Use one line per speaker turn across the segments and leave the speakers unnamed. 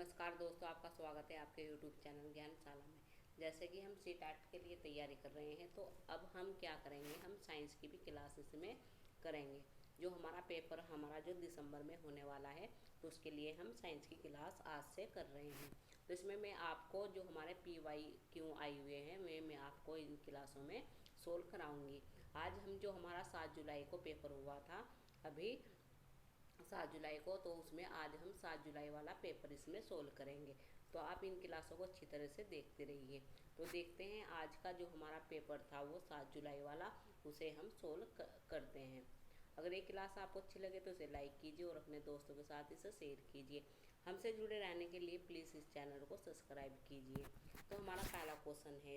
नमस्कार दोस्तों, आपका स्वागत है आपके यूट्यूब चैनल ज्ञानशाला में। जैसे कि हम सीटेट के लिए तैयारी कर रहे हैं, तो अब हम क्या करेंगे, हम साइंस की भी क्लासेस में करेंगे। जो हमारा पेपर जो दिसंबर में होने वाला है, तो उसके लिए हम साइंस की क्लास आज से कर रहे हैं। तो इसमें मैं आपको जो हमारे PYQ आए हुए हैं मैं आपको इन क्लासों में सोल्व कराऊंगी। आज हम जो हमारा 7 जुलाई को पेपर हुआ था अभी 7 जुलाई को, तो उसमें आज हम 7 जुलाई वाला पेपर इसमें सोल्व करेंगे। तो आप इन क्लासों को अच्छी तरह से देखते रहिए। तो देखते हैं आज का जो हमारा पेपर था वो 7 जुलाई वाला, उसे हम सोल्व करते हैं। अगर ये क्लास आपको अच्छी लगे तो इसे लाइक कीजिए और अपने दोस्तों के साथ इसे शेयर कीजिए। हमसे जुड़े रहने के लिए प्लीज़ इस चैनल को सब्सक्राइब कीजिए। तो हमारा पहला क्वेश्चन है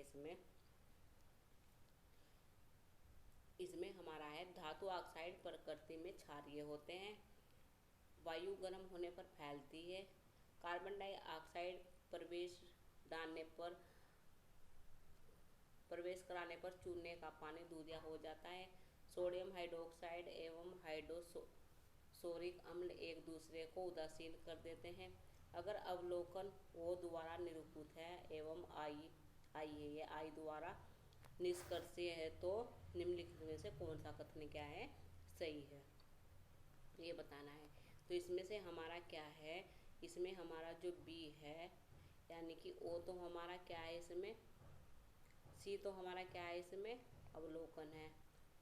इसमें हमारा है, धातु ऑक्साइड प्रकृति में क्षारीय होते हैं, वायु गर्म होने पर फैलती है, कार्बन डाइऑक्साइड प्रवेश कराने पर चूने का पानी दूधिया हो जाता है, सोडियम हाइड्रोक्साइड एवं हाइड्रोसोरिक अम्ल एक दूसरे को उदासीन कर देते हैं। अगर अवलोकन ओ द्वारा निरूपित है एवं आई है ये आई द्वारा निष्कर्षीय है, तो निम्नलिखित में से कौन सा कथन क्या है सही है, ये बताना है। तो इसमें से हमारा क्या है, इसमें हमारा जो बी है यानी कि ओ तो हमारा क्या है, इसमें सी तो हमारा क्या है, इसमें अवलोकन है,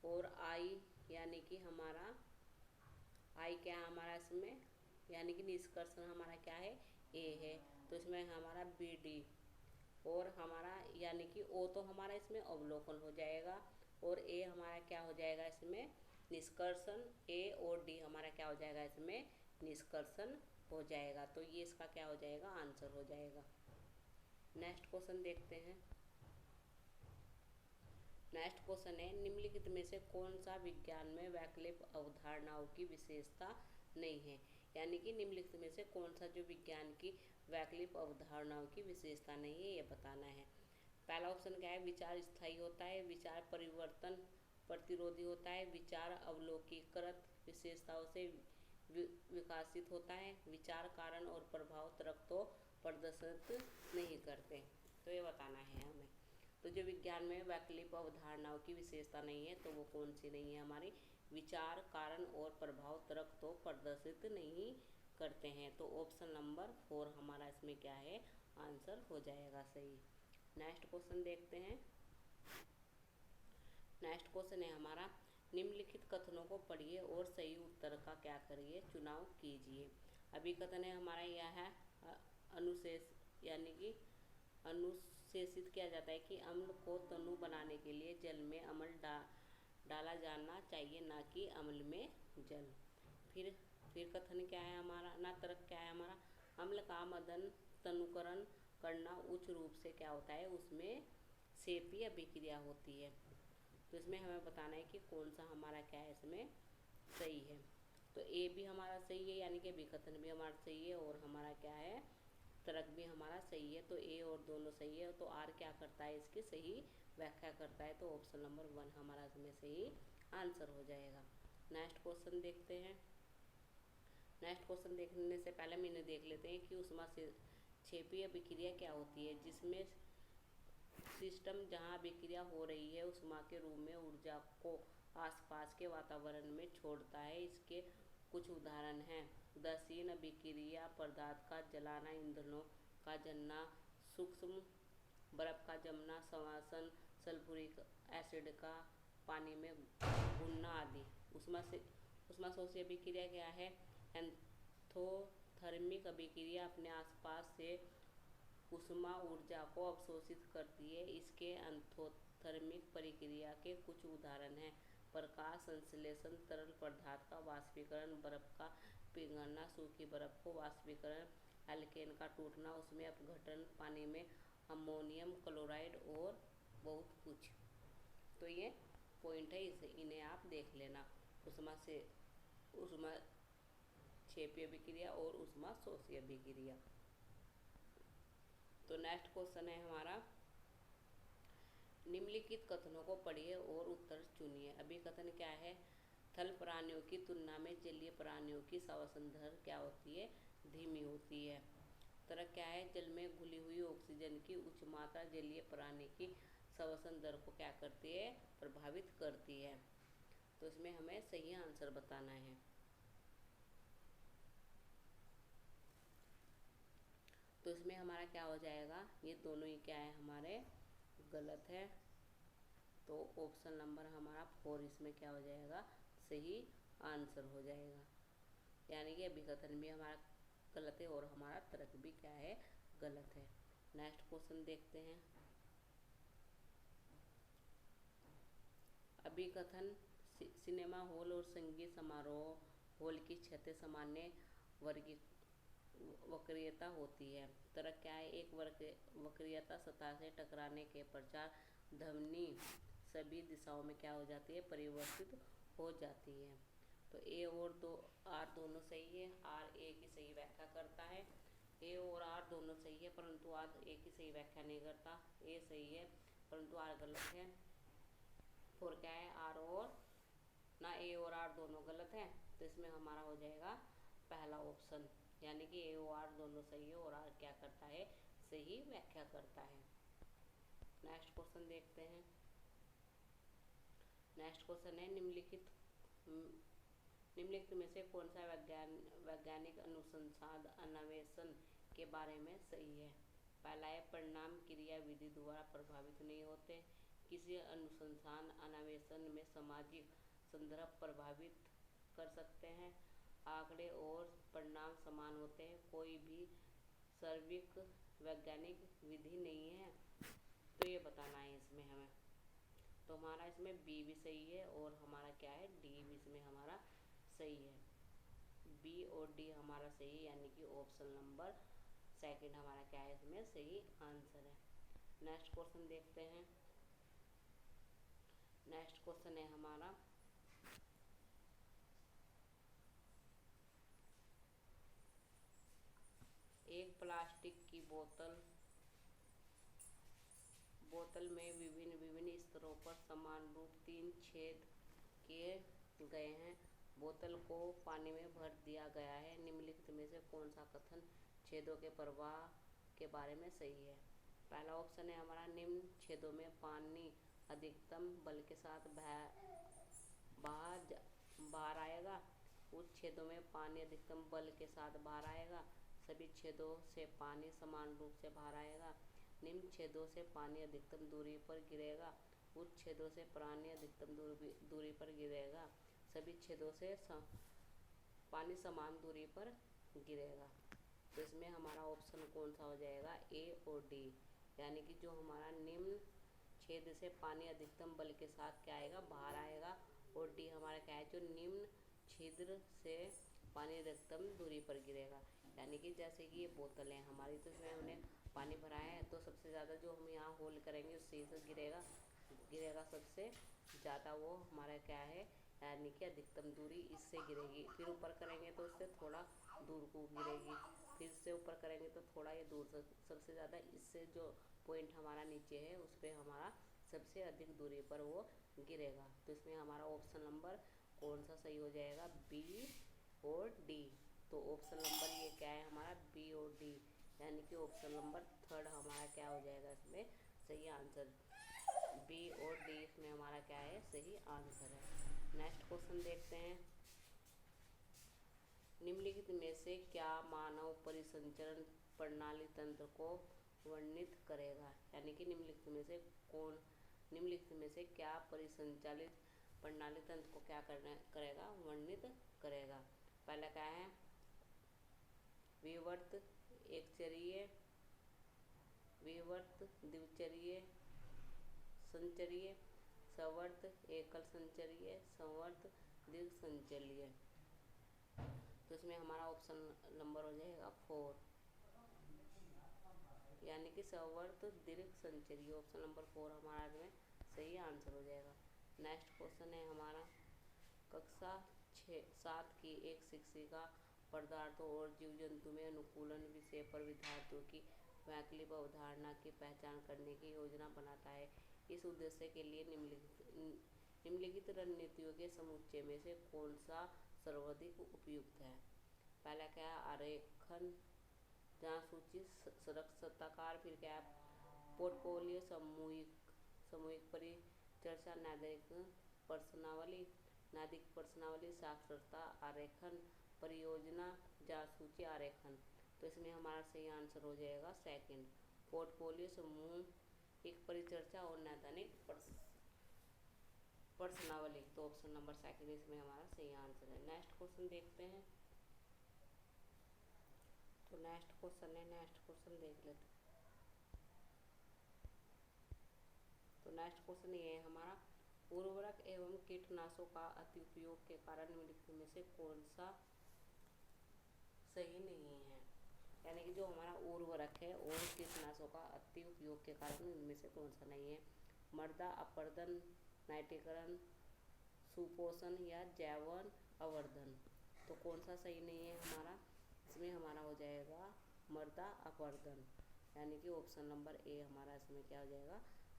और आई यानी कि हमारा आई क्या है हमारा इसमें, यानी कि निष्कर्षण हमारा क्या है ए है। तो इसमें हमारा बी डी, और हमारा यानी कि ओ तो हमारा इसमें अवलोकन हो जाएगा, और ए हमारा क्या हो जाएगा इसमें निष्कर्षण, ए और डी हमारा क्या हो जाएगा इसमें निष्कर्षण हो जाएगा। तो ये इसका क्या हो जाएगा आंसर हो जाएगा। नेक्स्ट क्वेश्चन देखते हैं। नेक्स्ट क्वेश्चन है, निम्नलिखित में से कौन सा विज्ञान में वैकल्पिक अवधारणाओं की विशेषता नहीं है, यानी कि निम्नलिखित में से कौन सा जो विज्ञान की वैकल्पिक अवधारणाओं की विशेषता नहीं है, ये बताना है। पहला ऑप्शन क्या है, विचार स्थायी होता है, विचार परिवर्तन प्रतिरोधी होता है, विचार अवलोकीकृत विशेषताओं से विकासित होता है, विचार कारण और प्रभाव तर्क तो प्रदर्शित नहीं करते। तो ये बताना है हमें। तो जो विज्ञान में वैकल्पिक अवधारणाओं की विशेषता नहीं है, तो वो कौन सी नहीं है हमारी, विचार कारण और प्रभाव तर्क तो प्रदर्शित नहीं करते हैं। तो ऑप्शन नंबर 4 हमारा इसमें क्या है आंसर हो जाएगा सही। नेक्स्ट क्वेश्चन देखते हैं। नेक्स्ट क्वेश्चन है हमारा, निम्नलिखित कथनों को पढ़िए और सही उत्तर का क्या करिए चुनाव कीजिए। अभी कथन है हमारा यह है, अनुशेष यानी कि अनुशेषित किया जाता है कि अम्ल को तनु बनाने के लिए जल में अम्ल डाला जाना चाहिए, ना कि अम्ल में जल। फिर कथन क्या है हमारा, ना तर्क क्या है हमारा, अम्ल का मदन तनुकरण करना उच्च रूप से क्या होता है, उसमें सेपीय अभिक्रिया होती है। तो इसमें हमें बताना है कि कौन सा हमारा क्या है इसमें सही है। तो ए भी हमारा सही है, यानी कि विकथन भी हमारा सही है, और हमारा क्या है तर्क भी हमारा सही है। तो ए और दोनों सही है। तो आर क्या करता है, इसकी सही व्याख्या करता है। तो ऑप्शन नंबर 1 हमारा इसमें सही आंसर हो जाएगा। नेक्स्ट क्वेश्चन देखते हैं। नेक्स्ट क्वेश्चन देखने से पहले मैंने देख लेते हैं कि ऊष्मा से क्षेपीय अभिक्रिया क्या होती है, जिसमें सिस्टम जहां अभिक्रिया हो रही है ऊष्मा के रूप में ऊर्जा को आसपास के वातावरण में छोड़ता है। इसके कुछ उदाहरण हैं, उदासीन अभिक्रिया, पदार्थ का जलाना, ईंधनों का जलना, सूक्ष्म बर्फ का जमना, संवासन, सल्फ्यूरिक एसिड का पानी में घुलना आदि। ऊष्माशोषी अभिक्रिया क्या है, एंथोथर्मिक अभिक्रिया अपने आसपास से ऊष्मा ऊर्जा को अवशोषित करती है। इसके एंथोथर्मिक प्रक्रिया के कुछ उदाहरण हैं, प्रकाश संश्लेषण, तरल पदार्थ का वाष्पीकरण, बर्फ का पिघलना, सूखी बर्फ को वाष्पीकरण, एल्केन का टूटना, उसमें अपघटन, पानी में अमोनियम क्लोराइड और बहुत कुछ। तो ये पॉइंट है, इन्हें आप देख लेना, ऊष्मा क्षेपीय अभिक्रिया और ऊष्मा शोषी अभिक्रिया। तो नेक्स्ट क्वेश्चन है हमारा, निम्नलिखित कथनों को पढ़िए और उत्तर चुनिए। अभी कथन क्या है, थल प्राणियों की तुलना में जलीय प्राणियों की श्वसन दर क्या होती है, धीमी होती है। तरह क्या है, जल में घुली हुई ऑक्सीजन की उच्च मात्रा जलीय प्राणी की श्वसन दर को क्या करती है, प्रभावित करती है। तो इसमें हमें सही आंसर बताना है। तो इसमें हमारा क्या हो जाएगा, ये दोनों ही क्या है हमारे गलत है। तो ऑप्शन नंबर हमारा 4 इसमें क्या हो जाएगा, सही आंसर हो जाएगा। यानी कि अभिकथन भी हमारा गलत है और हमारा तर्क भी क्या है, गलत है। नेक्स्ट क्वेश्चन देखते हैं। अभिकथन सिनेमा हॉल और संगीत समारोह हॉल की छतें सामान्य वर्गी वक्रीयता होती है। तर्क क्या है, एक वक्रीयता सतह से टकराने के पश्चात ध्वनि सभी दिशाओं में क्या हो जाती है, परिवर्तित हो जाती है। तो ए और आर दोनों सही है। आर ए की सही व्याख्या करता है। ए और आर दोनों सही है, परंतु आर ए की सही व्याख्या नहीं करता। ए सही है परंतु आर गलत है। और क्या है, आर और ना ए और आर दोनों गलत हैं। तो इसमें हमारा हो जाएगा पहला ऑप्शन, यानी कि ए और आर दोनों सही है और आर क्या करता है, सही व्याख्या करता है। नेक्स्ट क्वेश्चन देखते हैं। नेक्स्ट क्वेश्चन है, निम्नलिखित में से कौन सा वैज्ञानिक अनुसंधान अन्वेषण के बारे में सही है। पहला है, परिणाम क्रिया विधि द्वारा प्रभावित नहीं होते। किसी अनुसंधान अन्वेषण में सामाजिक संदर्भ प्रभावित कर सकते हैं। आंकड़े और परिणाम समान होते हैं। कोई भी सार्वत्रिक वैज्ञानिक विधि नहीं है। तो ये बताना है इसमें हमें। तो हमारा इसमें बी भी सही है और हमारा क्या है, डी भी इसमें हमारा सही है। बी और डी हमारा सही, यानी कि ऑप्शन नंबर सेकंड हमारा क्या है, इसमें सही आंसर है। नेक्स्ट क्वेश्चन देखते हैं। नेक्स्ट क्वेश्चन है हमारा, एक प्लास्टिक की बोतल में विभिन्न स्तरों पर समान रूप 3 छेद किए गए हैं। बोतल को पानी में भर दिया गया है। निम्नलिखित में से कौन सा कथन छेदों के प्रवाह के बारे में सही है। पहला ऑप्शन है हमारा, निम्न छेदों में पानी अधिकतम बल के साथ बाहर आएगा। उच्च छेदों में पानी अधिकतम बल के साथ बाहर आएगा। सभी छेदों से पानी समान रूप से बाहर आएगा। निम्न छेदों से पानी अधिकतम दूरी पर गिरेगा। उच्च छेदों से पानी अधिकतम दूरी पर गिरेगा। सभी छेदों से पानी समान दूरी पर गिरेगा। तो इसमें हमारा ऑप्शन कौन सा हो जाएगा, ए और डी, यानी कि जो हमारा निम्न छेद से पानी अधिकतम बल के साथ क्या आएगा, बाहर आएगा। और डी हमारा क्या है, जो निम्न छिद्र से पानी अधिकतम दूरी पर गिरेगा। यानी कि जैसे कि ये बोतल है हमारी, तो इसमें हमने पानी भरा है, तो सबसे ज़्यादा जो हम यहाँ होल करेंगे उससे से गिरेगा सबसे ज़्यादा, वो हमारा क्या है, यानी कि अधिकतम दूरी इससे गिरेगी। फिर ऊपर करेंगे तो उससे थोड़ा दूर को गिरेगी। फिर से ऊपर करेंगे तो थोड़ा ये दूर से, सबसे ज़्यादा इससे जो पॉइंट हमारा नीचे है उस पर हमारा सबसे अधिक दूरी पर वो गिरेगा। तो इसमें हमारा ऑप्शन नंबर कौन सा सही हो जाएगा, बी और डी। तो ऑप्शन नंबर ये क्या है हमारा, बी और डी, यानी कि ऑप्शन नंबर थर्ड हमारा क्या हो जाएगा इसमें सही आंसर। बी और डी इसमें हमारा क्या है, सही आंसर है। नेक्स्ट क्वेश्चन देखते हैं। निम्नलिखित में से क्या मानव परिसंचरण प्रणाली तंत्र को वर्णित करेगा। यानी कि निम्नलिखित में से क्या परिसंचालित प्रणाली तंत्र को क्या करेगा, वर्णित करेगा। पहला क्या है, विवर्त एकचरीय, विवर्त द्विचरीय संचरीय, संवर्त एकल संचरीय, संवर्त दीर्घ संचरीय। तो इसमें हमारा ऑप्शन नंबर हो जाएगा 4, यानी कि संवर्त दीर्घ संचरीय। ऑप्शन नंबर 4 हमारा इसमें सही आंसर हो जाएगा। नेक्स्ट क्वेश्चन है हमारा, कक्षा 7 की एक शिक्षिका पदार्थों और जीव जंतु में अनुकूलन विषय पर विद्यार्थियों की वैकल्पिक अवधारणा की पहचान करने की योजना बनाता है। इस उद्देश्य के लिए निम्नलिखित रणनीतियों के समुच्चय में से कौन सा सर्वाधिक उपयुक्त है। पहला क्या है, आरेखन जासूसी साक्षात्कार, फिर क्या है पोर्टफोलियो, सामूहिक परिचर्चा, नैतिक प्रश्नावली, साक्षरता आरेखन, परियोजना, जासूसी आरेखन। तो इसमें हमारा सही आंसर हो जाएगा सेकंड, पोर्टफोलियो, समूह एक परिचर्चा और नैदानिक प्रश्नावली। तो ऑप्शन नंबर सेकंड इसमें हमारा सही आंसर है। नेक्स्ट क्वेश्चन देखते हैं। तो नेक्स्ट क्वेश्चन देख लेते हैं। तो नेक्स्ट क्वेश्चन ये है हमारा, उर्वरक एवं कीटनाशकों का अति उपयोग के कारण निम्नलिखित में से कौन सा सही नहीं है। यानी कि जो हमारा उर्वरक है और कीटनाशकों का अति उपयोग के कारण इनमें से कौन सा नहीं है। मृदा अपरदन, नाइट्रीकरण, सुपोषण या जैव अवर्धन। तो कौन सा सही नहीं है हमारा, इसमें हमारा हो जाएगा मृदा अपरदन, यानी कि ऑप्शन नंबर ए हमारा इसमें क्या हो जाएगा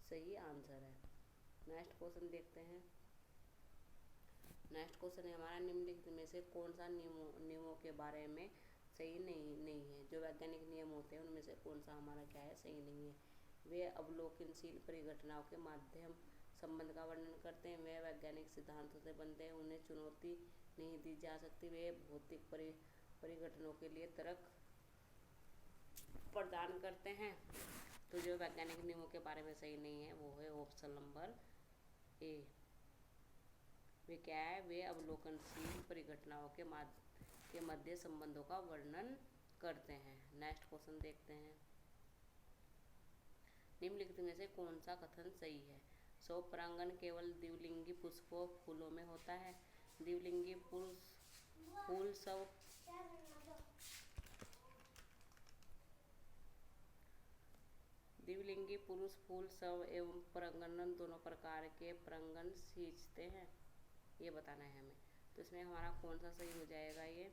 सही आंसर है। नेक्स्ट क्वेश्चन देखते हैं। नेक्स्ट क्वेश्चन है हमारा, निम्नलिखित में से कौन सा नियमों के बारे में सही नहीं है। जो वैज्ञानिक नियम होते हैं उनमें से कौन सा हमारा क्या है सही नहीं है। वे अवलोकनशील परिघटनाओं के माध्यम संबंध का वर्णन करते हैं। वे वैज्ञानिक सिद्धांतों से बनते हैं। उन्हें चुनौती नहीं दी जा सकती। वे भौतिक परिघटनाओं के लिए तर्क प्रदान करते हैं। तो जो वैज्ञानिक नियमों के बारे में सही नहीं है वो है ऑप्शन नंबर ए। वे क्या है, वे अवलोकनशील परिघटनाओं के मध्य संबंधों का वर्णन करते हैं। नेक्स्ट क्वेश्चन देखते हैं। निम्नलिखित में से कौन सा कथन सही है। स्वपरागण केवल द्विलिंगी पुष्पों फूलों में होता है। द्विलिंगी फूल सब द्विलिंगी पुरुष फूल स्व एवं परागण दोनों प्रकार के परागण सींचते हैं, ये बताना है हमें। तो इसमें हमारा कौन सा सही हो जाएगा, ये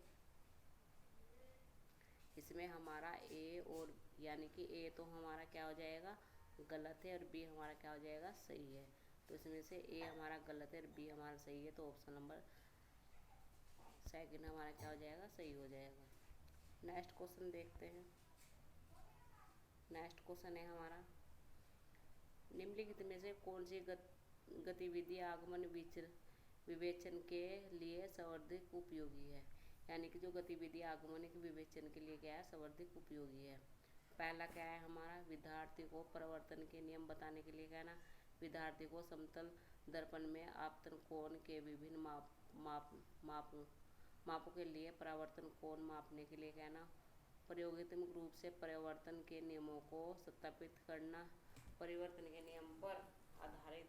इसमें हमारा ए और यानी कि ए तो हमारा क्या हो जाएगा गलत है और बी हमारा क्या हो जाएगा सही है। तो इसमें से ए हमारा गलत है और बी हमारा सही है। तो ऑप्शन नंबर सेकंड हमारा क्या हो जाएगा सही हो जाएगा। नेक्स्ट क्वेश्चन देखते हैं। नेक्स्ट क्वेश्चन है हमारा, निम्नलिखित में से कौन सी गतिविधि आगमन विवेचन के लिए सर्वाधिक उपयोगी है। यानी कि जो गतिविधि आगमनिक विवेचन के लिए क्या है सर्वाधिक उपयोगी है। पहला क्या है हमारा, विद्यार्थी को परावर्तन के नियम बताने के लिए कहना। विद्यार्थी को समतल दर्पण में आपतन कोण के विभिन्न मापों के लिए परावर्तन कोण मापने के लिए कहना। प्रयोगात्मक रूप से परिवर्तन के नियमों को सत्यापित करना। परिवर्तन के नियम पर आधारित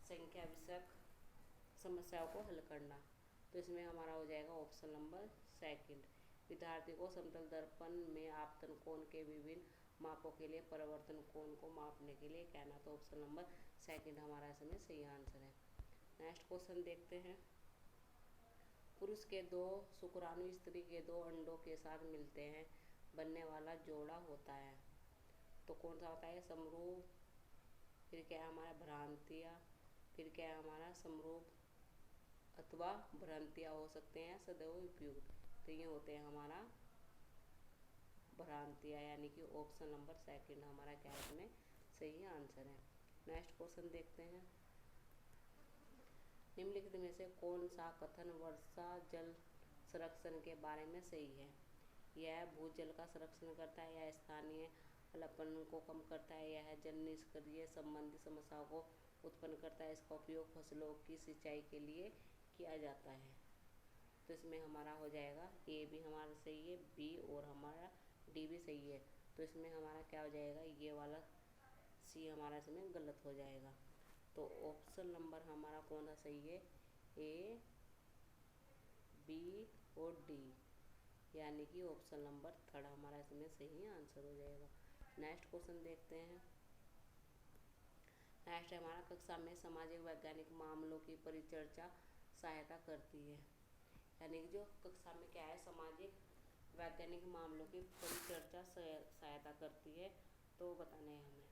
संख्या विषयक समस्याओं को हल करना। तो इसमें हमारा हो जाएगा ऑप्शन नंबर सेकंड, विद्यार्थी को समतल दर्पण में आपतन कोण के विभिन्न मापों के लिए परिवर्तन कोण को मापने के लिए कहना। तो ऑप्शन नंबर सेकंड हमारा इसमें सही आंसर है। नेक्स्ट क्वेश्चन देखते हैं। पुरुष के दो शुक्राणु स्त्री के दो अंडों के साथ मिलते हैं बनने वाला जोड़ा होता है। तो कौन सा होता है समरूप, फिर क्या है हमारा भ्रांतियाँ, फिर क्या है हमारा समरूप अथवा भ्रांतियाँ हो सकते हैं सदैव उपयुक्त। तो ये होते हैं हमारा भ्रांतियाँ, यानी कि ऑप्शन नंबर सेकंड हमारा क्या है इसमें सही आंसर है। नेक्स्ट क्वेश्चन देखते हैं। निम्नलिखित में से कौन सा कथन वर्षा जल संरक्षण के बारे में सही है। यह भूजल का संरक्षण करता है, यह स्थानीय हलपन को कम करता है, यह जल निष्क्रिय संबंधी समस्याओं को उत्पन्न करता है, इसका उपयोग फसलों की सिंचाई के लिए किया जाता है। तो इसमें हमारा हो जाएगा ए भी हमारा सही है, बी और हमारा डी भी सही है। तो इसमें हमारा क्या हो जाएगा ये वाला सी हमारा इसमें गलत हो जाएगा। तो ऑप्शन नंबर हमारा कौन सा सही है, ए बी और डी, यानी कि ऑप्शन नंबर थर्ड हमारा इसमें सही आंसर हो जाएगा। नेक्स्ट क्वेश्चन देखते हैं। नेक्स्ट है हमारा, कक्षा में सामाजिक वैज्ञानिक मामलों की परिचर्चा सहायता करती है। यानी कि जो कक्षा में क्या है सामाजिक वैज्ञानिक मामलों की परिचर्चा सहायता करती है। तो बताना है हमें।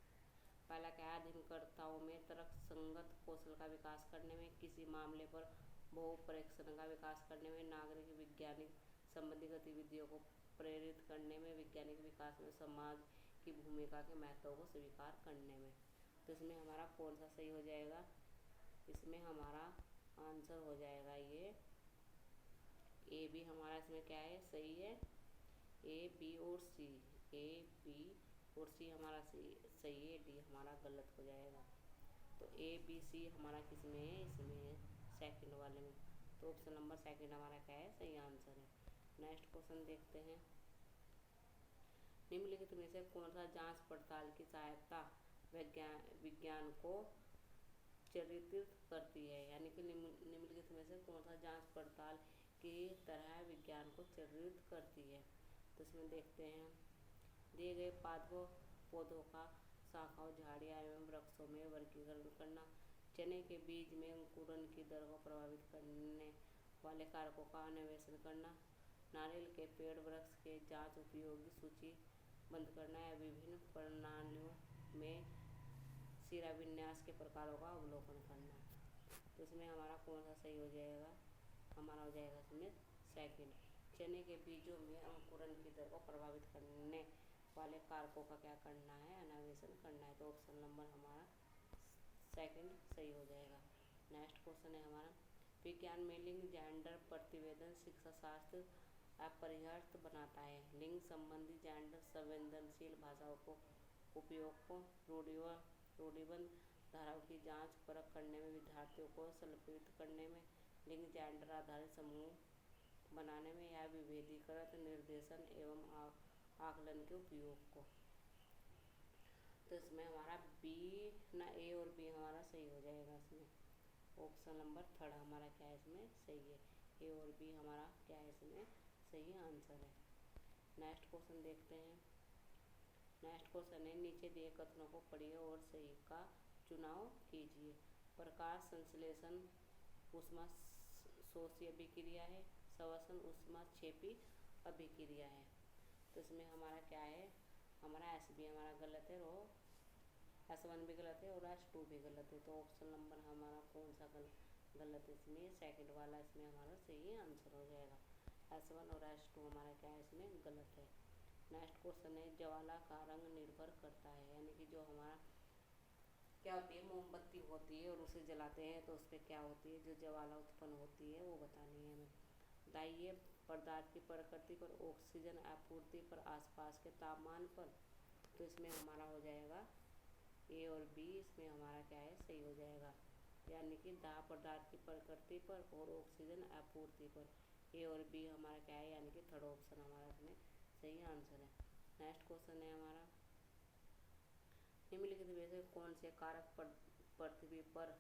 पहला क्या है, अध्ययनकर्ताओं में तर्कसंगत कौशल का विकास करने में, किसी मामले पर बहु परीक्षण का विकास करने में, नागरिक वैज्ञानिक संबंधी गतिविधियों को प्रेरित करने में, वैज्ञानिक विकास में समाज की भूमिका के महत्व को स्वीकार करने में। तो इसमें हमारा कौन सा सही हो जाएगा? इसमें हमारा आंसर हो जाएगा ये ए बी। हमारा इसमें क्या है? सही है ए बी और सी। ए बी और सी हमारा सही है, डी हमारा गलत हो जाएगा। तो ए बी सी हमारा किस में है? इसमें है, सेकंड वाले में। तो ऑप्शन नंबर सेकंड हमारा क्या है? सही आंसर है। नेक्स्ट क्वेश्चन देखते हैं। निम्नलिखित में से कौन सा जांच पड़ताल की सहायता विज्ञान को चित्रित करती है? यानी कि निम्नलिखित में से कौन सा जांच पड़ताल की तरह विज्ञान को चित्रित करती है? तो इसमें देखते हैं, दिए गए पौधों का शाखाओं, झाड़ियाँ एवं वृक्षों में वर्गीकरण करना, चने के बीज में अंकुरण की दर को प्रभावित करने वाले कारकों का अन्वेषण करना, नारियल के पेड़ वृक्ष के जांच उपयोगी सूची बंद करना, या विभिन्न प्रणालियों में शिराविन्यास के प्रकारों का अवलोकन करना। तो इसमें हमारा कौन सा सही हो जाएगा? हमारा हो जाएगा इसमें सेकंड। चने के बीजों में अंकुरण की दर को प्रभावित करने वाले कारकों का क्या करना है? अन्वेषण करना है। तो ऑप्शन नंबर हमारा सेकंड सही हो जाएगा। नेक्स्ट क्वेश्चन है हमारा, विज्ञान में लिंग जेंडर प्रतिवेदन शिक्षा शास्त्र अपरिहार्य बनाता है। लिंग संबंधी जेंडर संवेदनशील भाषाओं को उपयोग को रूढ़िबद्ध धाराओं की जांच परख करने में, विद्यार्थियों को संप्रेरित करने में, लिंग जेंडर आधारित समूह बनाने में, या विभेदीकृत निर्देशन एवं आकलन के उपयोग को। तो इसमें हमारा बी ना ए और बी हमारा सही हो जाएगा। इसमें ऑप्शन नंबर थर्ड हमारा क्या है? इसमें सही है, ए और बी हमारा क्या है? इसमें सही आंसर है। नेक्स्ट क्वेश्चन देखते हैं। नेक्स्ट क्वेश्चन है, नीचे दिए कथनों को पढ़िए और सही का चुनाव कीजिए। प्रकाश संश्लेषण ऊष्मा शोषी अभिक्रिया है, श्वसन ऊष्मा क्षेपी अभिक्रिया है। तो इसमें हमारा क्या है? हमारा एस बी हमारा गलत है, रो S1 भी गलत है और S2 भी गलत है। तो ऑप्शन नंबर हमारा कौन सा गलत है? इसमें सेकंड वाला इसमें हमारा सही आंसर हो जाएगा। S1 और S2 हमारा क्या है? इसमें गलत है। नेक्स्ट क्वेश्चन है, ज्वाला का रंग निर्भर करता है। यानी कि जो हमारा क्या होती है, मोमबत्ती होती है और उसे जलाते हैं तो उस पर क्या होती है? जो ज्वाला उत्पन्न होती है वो बतानी है हमें। दाह्य पदार्थ की प्रकृति पर, ऑक्सीजन आपूर्ति पर, आसपास के तापमान पर। तो इसमें हमारा हो जाएगा ए और बी। इसमें हमारा क्या है? सही हो जाएगा। यानी कि दाह्य पदार्थ की प्रकृति पर और ऑक्सीजन आपूर्ति पर। ए और बी हमारा क्या है? यानी कि थर्ड ऑप्शन हमारा इसमें सही आंसर है। नेक्स्ट क्वेश्चन है हमारा, निम्नलिखित में से कौन से कारक पृथ्वी पर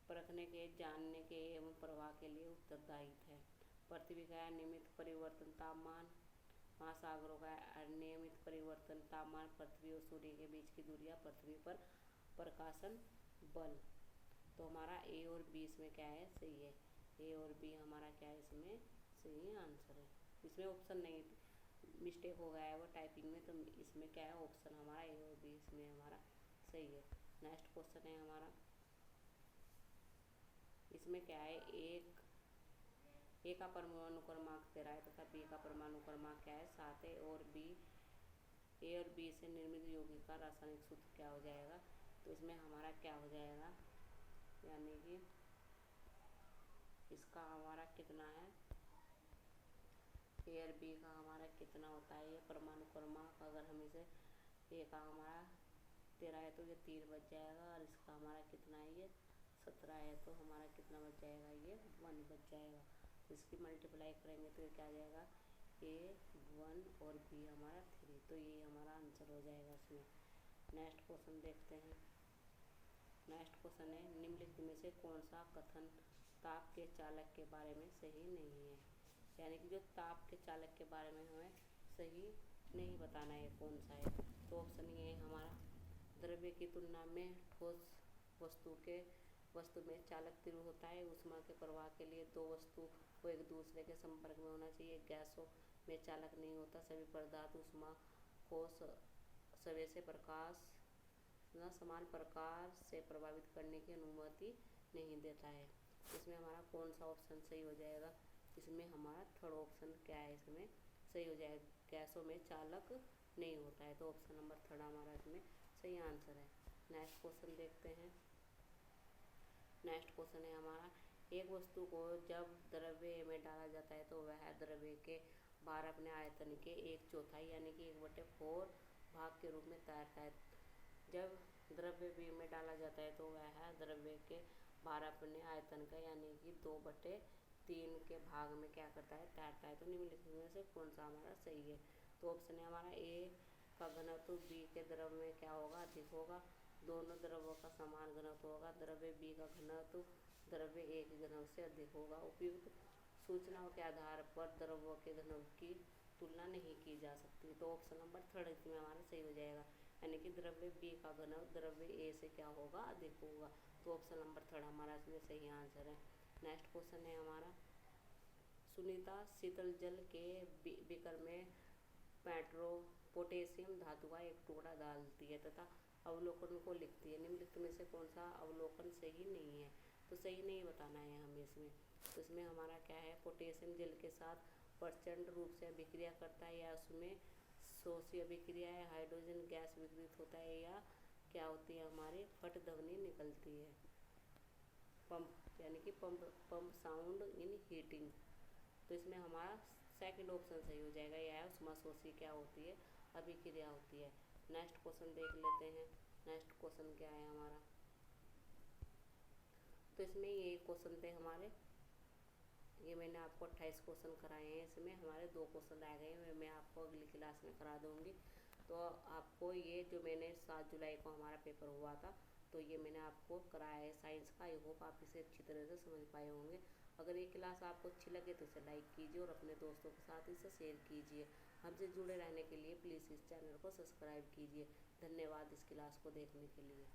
परखने के, जानने के एवं प्रवाह के लिए उत्तरदायी है? पृथ्वी का नियमित परिवर्तन तापमान, महासागरों का अनियमित परिवर्तन तापमान, पृथ्वी और सूर्य के बीच की दूरियां, पृथ्वी पर प्रकाशन बल। तो हमारा ए और बी इसमें क्या है? सही है। ए और बी हमारा क्या है? इसमें सही आंसर है। इसमें ऑप्शन नहीं, मिस्टेक हो गया है वो टाइपिंग में, तो इसमें क्या है? ऑप्शन हमारा ए और बी इसमें हमारा सही है। नेक्स्ट क्वेश्चन है हमारा, इसमें क्या है? ए का परमाणु क्रमांक 13 है तथा बी का परमाणु क्रमांक क्या है? 7 है। और बी, ए और बी से निर्मित यौगिक का रासायनिक सूत्र क्या हो जाएगा? तो इसमें हमारा क्या हो जाएगा? यानी कि इसका हमारा कितना है? ए और बी का हमारा कितना होता है? ये परमाणु क्रमांक, अगर हम इसे ए का हमारा 13 है तो ये 3 बच जाएगा, और इसका हमारा कितना है? ये 17 है, तो हमारा कितना बच जाएगा? ये 1 बच जाएगा। तो इसकी मल्टीप्लाई करेंगे तो ये क्या आ जाएगा? ए 1 और बी हमारा 3। तो ये हमारा आंसर हो जाएगा इसमें। नेक्स्ट क्वेश्चन देखते हैं। नेक्स्ट क्वेश्चन है, निम्नलिखित में से कौन सा कथन ताप के चालक के बारे में सही नहीं है? यानी कि जो ताप के चालक के बारे में हमें सही नहीं बताना है, कौन सा है? तो ऑप्शन ये है हमारा, द्रव्य की तुलना में ठोस वस्तु में चालक तीव्र होता है। ऊष्मा के प्रवाह के लिए दो वस्तु को एक दूसरे के संपर्क में होना चाहिए। गैसों में चालक नहीं होता। सभी पदार्थ ऊष्मा को सवे से प्रकाश न समान प्रकार से प्रभावित करने की अनुमति नहीं देता है। इसमें हमारा कौन सा ऑप्शन सही हो जाएगा? इसमें हमारा थर्ड ऑप्शन क्या है, इसमें सही हो जाएगा। गैसों में चालक नहीं होता है, तो ऑप्शन नंबर थर्ड हमारा इसमें सही आंसर है। नेक्स्ट क्वेश्चन देखते हैं। नेक्स्ट क्वेश्चन है हमारा, एक वस्तु को जब द्रव्य में डाला जाता है तो वह द्रव्य के भार अपने आयतन के 1/4 यानी कि 1/4 भाग के रूप में तैरता है। जब द्रव्य बी में डाला जाता है तो वह द्रव्य के भार अपने आयतन का यानी कि 2/3 के भाग में क्या करता है, तैरता है। तो निम्नलिखित में से कौन सा हमारा सही है? तो ऑप्शन है हमारा ए का घनत्व बी के द्रव्य में क्या होगा, अधिक होगा। दोनों द्रव्यों का समान घनत्व होगा। द्रव्य बी का घनत्व द्रव्य ए के घनत्व से अधिक होगा। उपयुक्त सूचनाओं के आधार पर द्रव्यों के घनत्व की तुलना नहीं की जा सकती। तो ऑप्शन नंबर थर्ड इसमें हमारा सही हो जाएगा, यानी कि द्रव्य बी का घनत्व द्रव्य ए से क्या होगा, अधिक होगा। तो ऑप्शन नंबर थर्ड हमारा इसमें सही आंसर है। नेक्स्ट क्वेश्चन है हमारा, सुनीता शीतल जल के बीकर में पोटेशियम धातु का एक टुकड़ा डालती है तथा अवलोकन को लिखती है। निम्नलिखित में से कौन सा अवलोकन सही नहीं है? तो सही नहीं बताना है हमें इसमें। तो इसमें हमारा क्या है, पोटेशियम जल के साथ प्रचंड रूप से अभिक्रिया करता है, या उसमें शोषी अभिक्रिया है, हाइड्रोजन गैस विकृत होता है, या क्या होती है, हमारी फट ध्वनि निकलती है। पंप यानी कि पंप साउंड इन हीटिंग। तो इसमें हमारा सेकंड ऑप्शन सही हो जाएगा, यह है उष्माशोषी क्या होती है, अभिक्रिया होती है। नेक्स्ट क्वेश्चन देख लेते हैं। नेक्स्ट क्वेश्चन क्या है हमारा, तो इसमें ये क्वेश्चन थे हमारे, ये मैंने आपको 28 क्वेश्चन कराए हैं। इसमें हमारे 2 क्वेश्चन रह गए हैं, मैं आपको अगली क्लास में करा दूँगी। तो आपको ये जो मैंने 7 जुलाई को हमारा पेपर हुआ था, तो ये मैंने आपको कराया है साइंस का। आई होप आप इसे अच्छी तरह से समझ पाए होंगे। अगर ये क्लास आपको अच्छी लगे तो इसे लाइक कीजिए और अपने दोस्तों के साथ इसे शेयर कीजिए। हमसे जुड़े रहने के लिए प्लीज़ इस चैनल को सब्सक्राइब कीजिए। धन्यवाद इस क्लास को देखने के लिए।